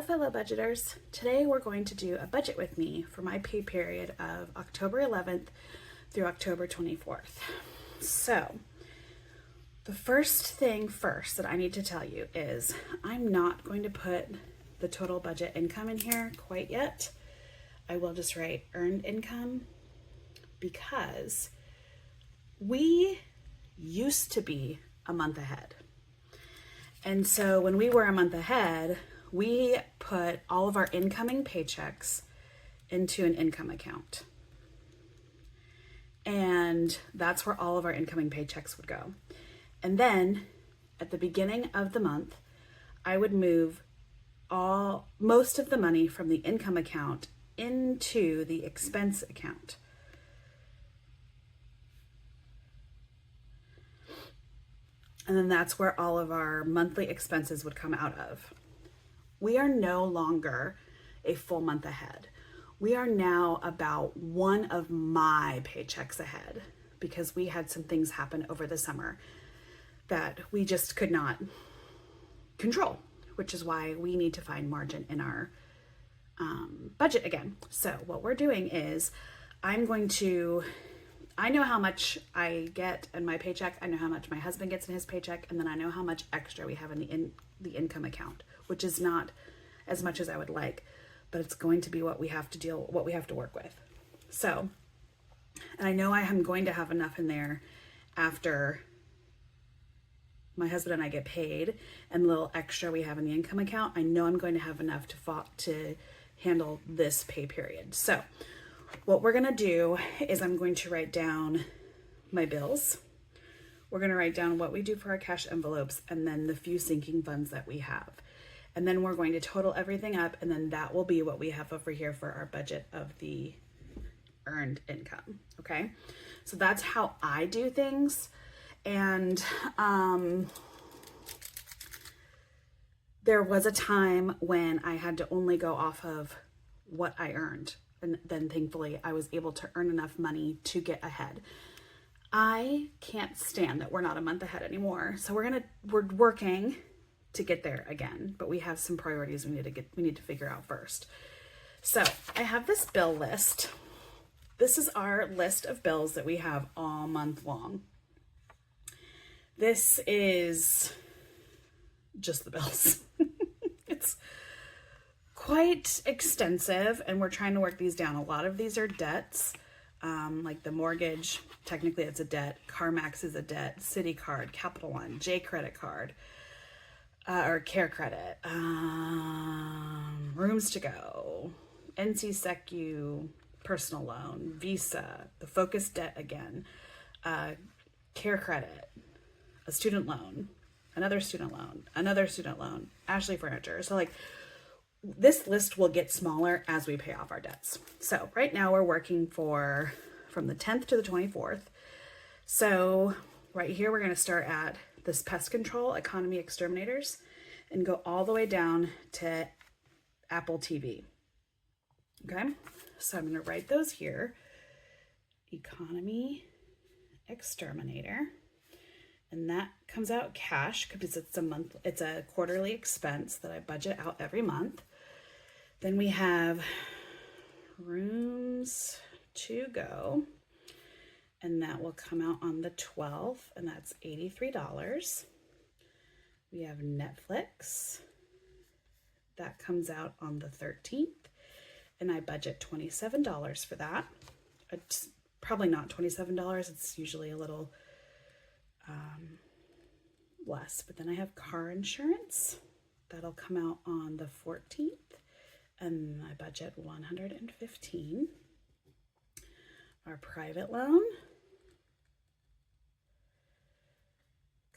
fellow budgeters. Today we're going to do a budget with me for my pay period of October 11th through October 24th. So the first thing that I need to tell you is I'm not going to put the total budget income in here quite yet. I will just write earned income because we used to be a month ahead. And so when we were a month ahead, we put all of our incoming paychecks into an income account. And that's where all of our incoming paychecks would go. And then at the beginning of the month, I would move most of the money from the income account into the expense account. And then that's where all of our monthly expenses would come out of. We are no longer a full month ahead. We are now about one of my paychecks ahead because we had some things happen over the summer that we just could not control, which is why we need to find margin in our budget again. So what we're doing is I know how much I get in my paycheck. I know how much my husband gets in his paycheck. And then I know how much extra we have in the income account, which is not as much as I would like, but it's going to be what we have to work with. So, and I know I am going to have enough in there after my husband and I get paid and the little extra we have in the income account. I know I'm going to have enough to handle this pay period. So what we're gonna do is I'm going to write down my bills. We're gonna write down what we do for our cash envelopes and then the few sinking funds that we have. And then we're going to total everything up, and then that will be what we have over here for our budget of the earned income, okay? So that's how I do things. And there was a time when I had to only go off of what I earned. And then thankfully I was able to earn enough money to get ahead. I can't stand that we're not a month ahead anymore. So we're working to get there again, but we have some priorities we need to figure out first. So I have this bill list. This is our list of bills that we have all month long. This is just the bills. It's quite extensive, and we're trying to work these down. A lot of these are debts, like the mortgage, technically it's a debt. CarMax is a debt. City Card, Capital One, J Credit Card, or Care Credit, Rooms to Go, NC Secu, personal loan, Visa, the Focus debt again, Care Credit, a student loan, another student loan, Ashley Furniture. So like, this list will get smaller as we pay off our debts. So right now we're working from the 10th to the 24th. So right here, we're going to start at this pest control, economy exterminators, and go all the way down to Apple TV. Okay. So I'm going to write those here. Economy exterminator. And that comes out cash because it's a quarterly expense that I budget out every month. Then we have Rooms to Go, and that will come out on the 12th, and that's $83. We have Netflix. That comes out on the 13th, and I budget $27 for that. It's probably not $27. It's usually a little less, but then I have car insurance. That'll come out on the 14th, and I budget $115. Our private loan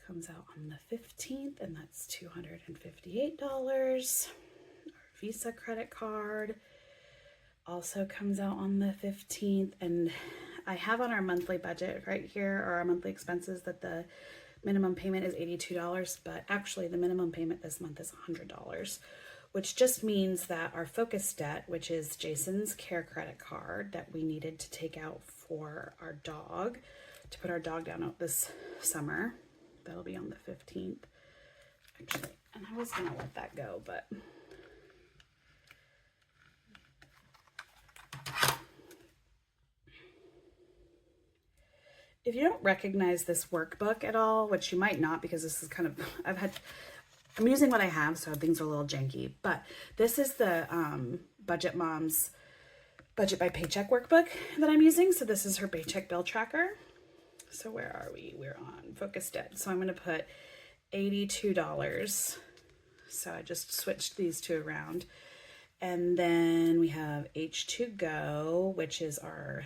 comes out on the 15th, and that's $258. Our Visa credit card also comes out on the 15th, and I have on our monthly budget right here, or our monthly expenses, that the minimum payment is $82, but actually the minimum payment this month is $100, which just means that our Focus debt, which is Jason's Care credit card that we needed to take out for our dog, to put our dog down out this summer, that'll be on the 15th. Actually, and I was gonna let that go, but If you don't recognize this workbook at all, which you might not because this is kind of, I'm using what I have, so things are a little janky, but this is the Budget Mom's Budget by Paycheck workbook that I'm using. So this is her paycheck bill tracker. So where are we? We're on Focus Debt. So I'm going to put $82. So I just switched these two around. And then we have H2Go, which is our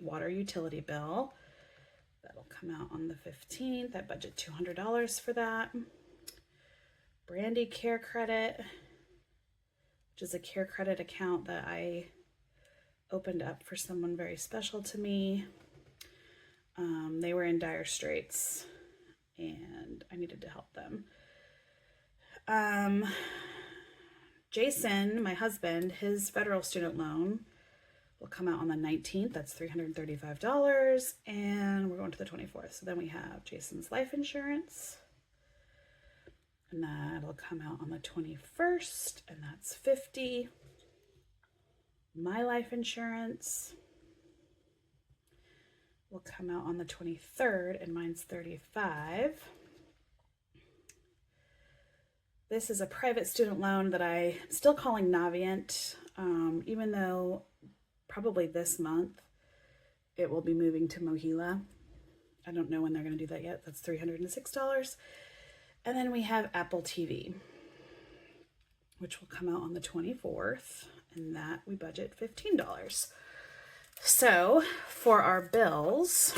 water utility bill. That'll come out on the 15th. I budget $200 for that. Brandy Care Credit, which is a care credit account that I opened up for someone very special to me. They were in dire straits and I needed to help them. Jason, my husband, his federal student loan will come out on the 19th. That's $335. And we're going to the 24th. So then we have Jason's life insurance. And that'll come out on the 21st. And that's $50. My life insurance will come out on the 23rd. And mine's $35. This is a private student loan that I'm still calling Navient, even though probably this month it will be moving to Mohila. I don't know when they're going to do that yet. That's $306. And then we have Apple TV, which will come out on the 24th, and that we budget $15. So for our bills,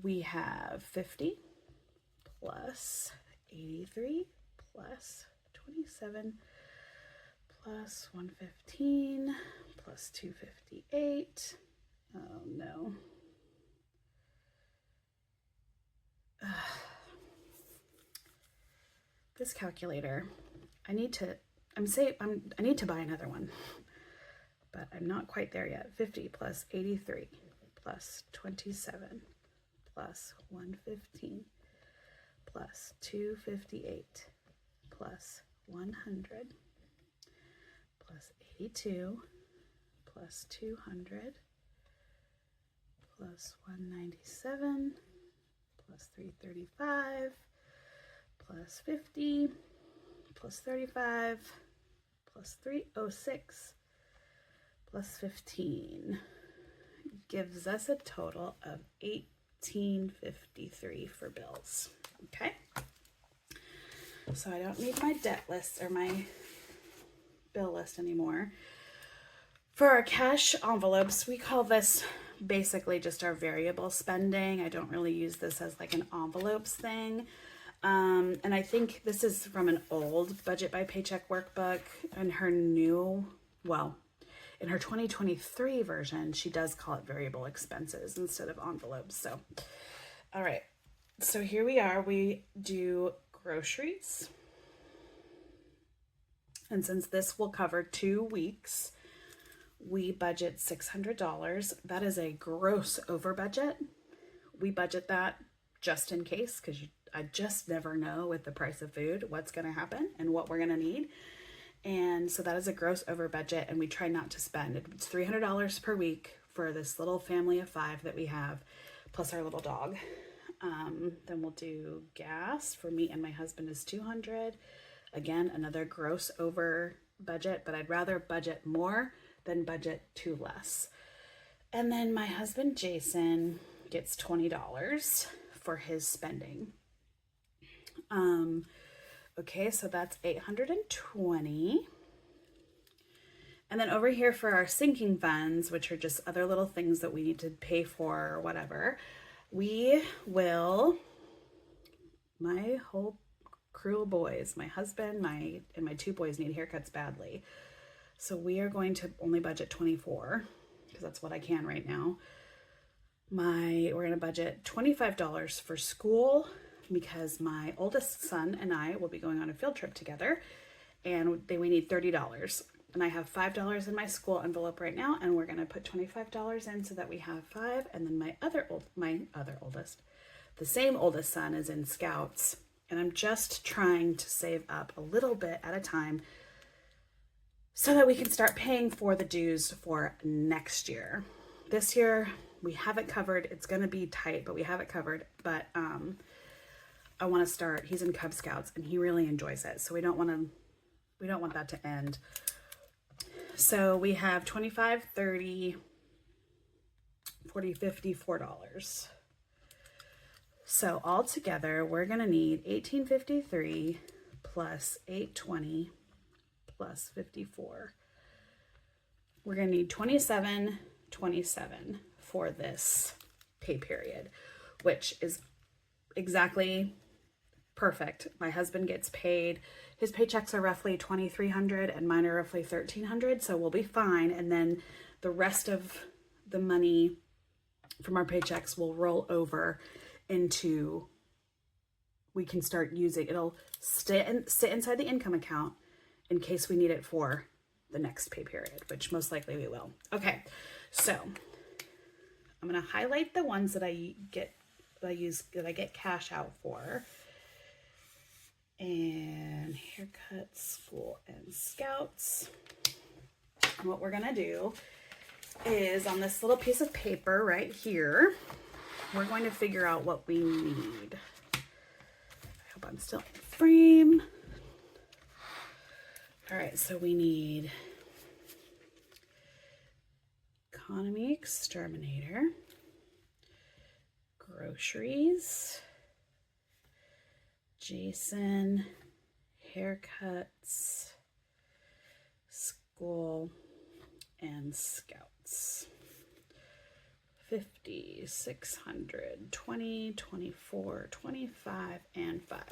we have 50 plus 83 plus 27 plus 115 plus 258. Oh no. This calculator, I need to buy another one, but I'm not quite there yet. 50 plus 83 plus 27 plus 115 plus 258 plus 100 plus 82 plus 200 plus 197 plus 335 plus 50 plus 35 plus 306 plus 15 gives us a total of $18.53 for bills. Okay, so I don't need my debt list or my bill list anymore. For our cash envelopes, we call this basically just our variable spending. I don't really use this as like an envelopes thing. And I think this is from an old Budget by Paycheck workbook, and her new, well, in her 2023 version, she does call it variable expenses instead of envelopes. So, all right. So here we are. We do groceries. And since this will cover 2 weeks, we budget $600. That is a gross over budget. We budget that just in case, because I just never know with the price of food what's going to happen and what we're going to need. And so that is a gross over budget, and we try not to spend. It's $300 per week for this little family of 5 that we have, plus our little dog. Then we'll do gas for me and my husband is $200. Again, another gross over budget, but I'd rather budget more than budget too less. And then my husband, Jason, gets $20 for his spending. Okay, so that's $820. And then over here for our sinking funds, which are just other little things that we need to pay for or whatever, we will, my whole crew of boys, my husband, and my 2 boys need haircuts badly. So we are going to only budget $24 because that's what I can right now. We're going to budget $25 for school because my oldest son and I will be going on a field trip together, and we need $30. And I have $5 in my school envelope right now, and we're going to put $25 in so that we have 5. And then my other oldest, the same oldest son, is in Scouts, and I'm just trying to save up a little bit at a time so that we can start paying for the dues for next year. this year we have it covered. It's going to be tight, but we have it covered. But I want to start. He's in Cub Scouts and he really enjoys it. So we don't want that to end. So we have 25, 30, 40, 50, $4. So all together, we're going to need $18.53 plus $8.20 plus 54. We're going to need $27.27 for this pay period, which is exactly perfect. My husband gets paid. His paychecks are roughly $2,300 and mine are roughly $1,300, so we'll be fine. And then the rest of the money from our paychecks will roll over into, we can start using, it'll sit inside the income account in case we need it for the next pay period, which most likely we will. Okay, so I'm going to highlight the ones that I get cash out for. And haircuts, school, and scouts. And what we're going to do is on this little piece of paper right here, we're going to figure out what we need. I hope I'm still in frame. All right, so we need economy exterminator, groceries, Jason, haircuts, school, and scouts. 50, 600, 20, 24, 25, and 5.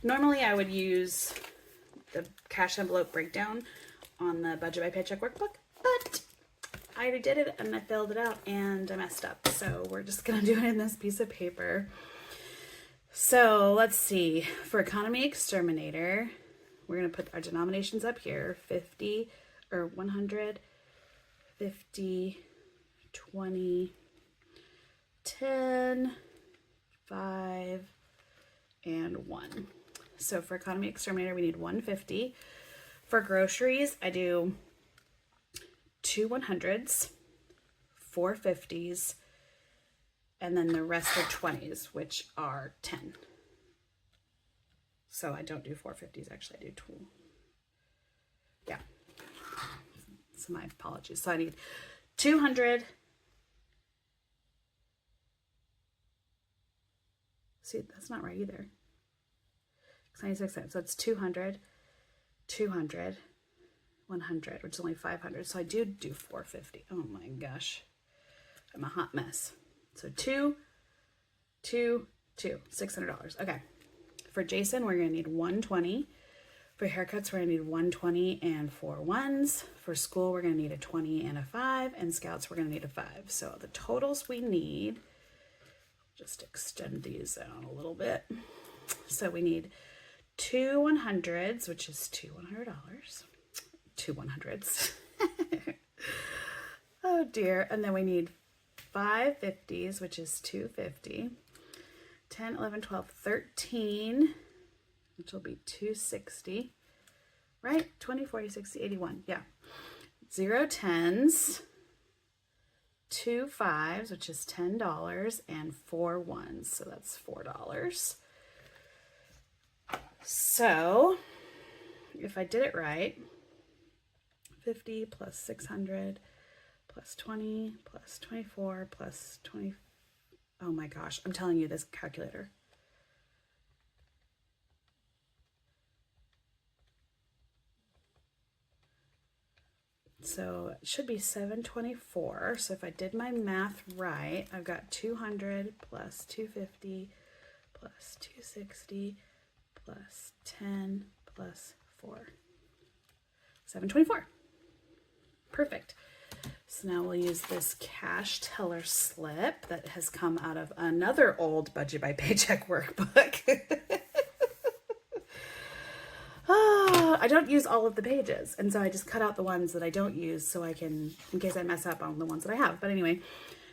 Normally I would use the cash envelope breakdown on the Budget by Paycheck workbook, but I already did it and I filled it out and I messed up. So we're just gonna do it in this piece of paper. So let's see, for economy exterminator, we're gonna put our denominations up here, 50 or 100, 50, 20, 10, 5, and 1. So for economy exterminator, we need 150. For groceries, I do 2 100s, 4 50s, and then the rest are 20s, which are 10. So I don't do 4 50s, actually I do 2. Yeah. So my apologies. So I need 200. See, that's not right either. 96 cents. So it's 200, 200, 100, which is only 500. So I do 450. Oh my gosh. I'm a hot mess. So 2, 2, 2, $600. Okay. For Jason, we're going to need 120. For haircuts, we're going to need 120 and 4 1s. For school, we're going to need a 20 and a 5. And scouts, we're going to need a 5. So the totals we need, just extend these out a little bit. So we need 2 100s, which is $200. 2 100s. Oh dear. And then we need 5 50s, which is $250. 10, 11, 12, 13, which will be $260. Right? 20, 40, 60, 81. Yeah. 0 10s, 2 5s, which is $10, and 4 1s. So that's $4. So if I did it right, 50 plus 600 plus 20 plus 24 plus 20. Oh my gosh, I'm telling you, this calculator. So it should be 724. So if I did my math right, I've got 200 plus 250 plus 260 plus 10 plus 4. 724. Perfect. So now we'll use this cash teller slip that has come out of another old Budget by Paycheck workbook. I don't use all of the pages, and so I just cut out the ones that I don't use so I can, in case I mess up on the ones that I have. But anyway,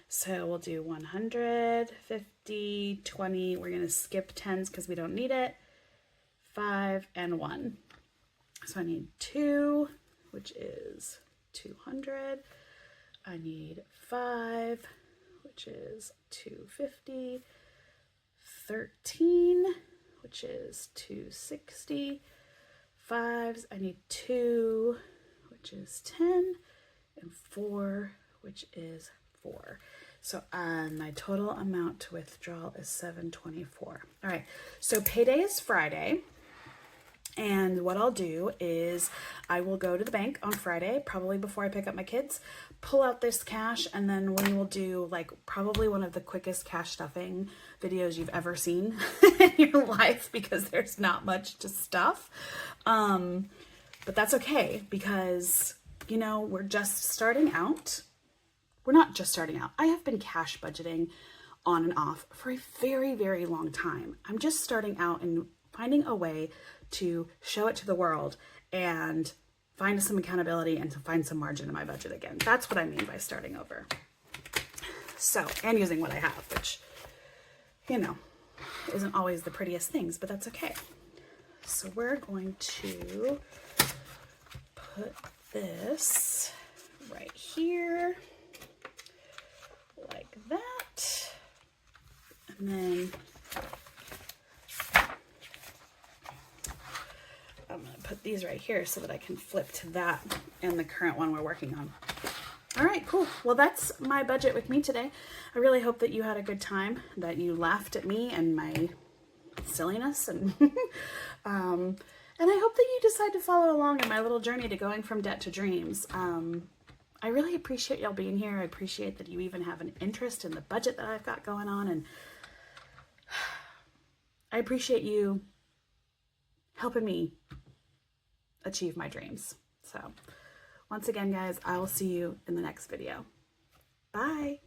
so we'll do 100, 50, 20. We're going to skip 10s because we don't need it. 5 and 1. So I need 2, which is 200. I need 5, which is $250, 13, which is $260, 5s, I need 2, which is 10, and 4, which is 4. So my total amount to withdraw is $724. All right, so payday is Friday. And what I'll do is I will go to the bank on Friday, probably before I pick up my kids, pull out this cash, and then we will do like probably one of the quickest cash stuffing videos you've ever seen in your life, because there's not much to stuff. But that's okay, because, you know, we're just starting out. We're not just starting out. I have been cash budgeting on and off for a very, very long time. I'm just starting out and finding a way to show it to the world and find some accountability and to find some margin in my budget again. That's what I mean by starting over. So, and using what I have, which, you know, isn't always the prettiest things, but that's okay. So we're going to put this right here, like that, and then I'm going to put these right here so that I can flip to that and the current one we're working on. All right, cool. Well, that's my budget with me today. I really hope that you had a good time, that you laughed at me and my silliness, and and I hope that you decide to follow along in my little journey to going from debt to dreams. I really appreciate y'all being here. I appreciate that you even have an interest in the budget that I've got going on, and I appreciate you helping me achieve my dreams. So once again, guys, I will see you in the next video. Bye.